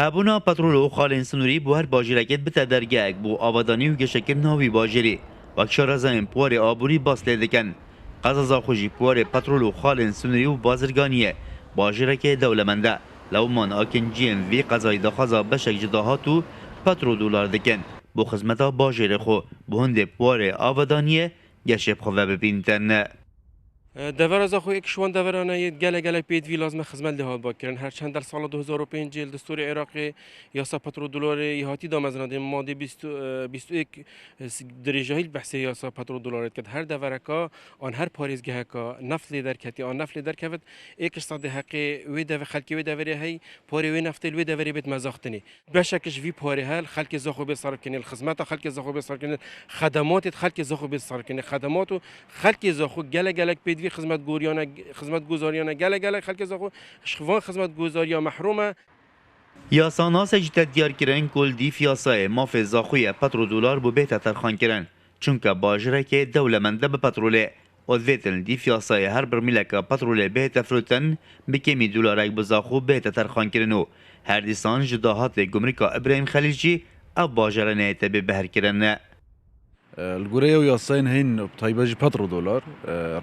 هبونا پترول و خالین سنوری بو هر باجرکت بته درگه بو آبادانی و گشکر ناوی باجری وکشار ازایم پوار آبوری باس لیدکن قزازا خوشی پوار پترول و خالین سنوری و بازرگانیه باجرک دولمنده لو من آکنجیم وی قضای دخوازا بشک جداهاتو پترول دولار دکن بو خدمتا باجر خو بو هنده پوار آبادانیه گشب خواه ببینتن دور از آخو یک شوان دورانه گله پیدوی لازم خدمت لحاظ باکرن هرچند در سال 2005 دستور عراقی یاسا پترو دلار یهاتی دامزنده ماده 21 درجه هیل بحث یاسا پترو دلار کرد هر دورکا آن هر پاریزگاه کا نفت در کتی آن نفت در کفت یک صد حقی و دو خلکی و دوری هی پاری و نفت و دوری بیت مزاختنی بشکش وی پاری هل خلک زخو بصرف کنی الخدمات خلک زخو بصرف کنی خدمات خلک زخو بصرف کنی خدمات و خلک زخو گله پید خدمت گزاریانه گله خلک زخو شخوان خدمت گزاریا محرومه یاسانا سجده دیار کرن کل دی فیاسای ماف زاخوی پترو دلار بو بهتا ترخان کرن چونکه باجره که دولمنده به پتروله اوزیتن دی فیاسای هر برمیلکه پتروله بهتا فروتن بکمی دلارک بزاخو بهتا ترخان کرنو هر دیسان جداهات گمرکا ابراهیم خلیجی او باجره نیته به بهر کرن الجورية وياسين هين بطيباجي بترو دولار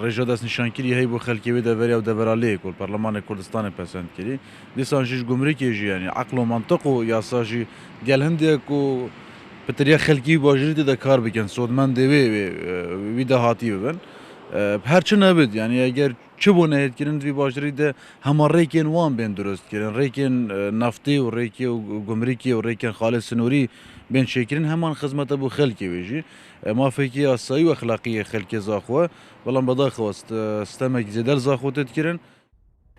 رجع دست نشان كري هي بو خلكي ودا فريا ودا فراليه كل برلمان كردستان بسند كري ديسان جيش جمركي جي يعني عقل ومنطق وياساجي ديال هندك و بطريقة خلكي باجري دا كار بكن سودمان دي ويدا هاتي ببن بهرچه نبد يعني اگر چه بونه هید کرن وی باجری ده همه ریکن وان بین درست کرن ریکن نفتی و ریکی و گمرکی و ریکن خالص سنوری بین شکرین همان خدمت ابو خلکی ویجی ما فکری اصایی و اخلاقی خلکی زاخوه ولن بدا خواست استمک زیدر زاخو تد کرن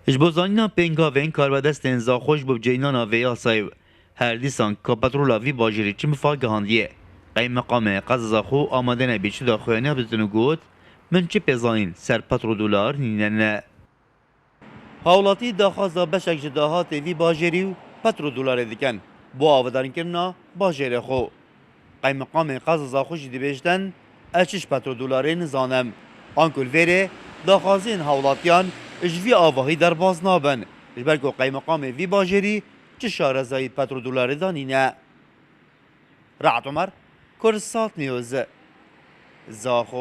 اجبوزانینا پنگاوین کاربدستن زاخوش بو جینانا وی آسایو هر دیسان که پترولا وی باجری چی مفاق هندیه قیم مقام قزاخو آماده نبی چی داخویانه بزنو گوت من چه پزاین سر پترو دلار نینن هاولاتی داخوازا بشک جداهات وی باجری و پترو دلار دیکن بو آودارین کرنا باجری خو قیم مقام قزازا خوش دی بیشتن اچش پترو دلاری نزانم آنکل ویره داخوازین هاولاتیان اجوی آواهی در باز نابن اجبرگو قیم مقام وی باجری چه شارزایی پترو دلاری دانینه رعت عمر کرسات نیوز زاخو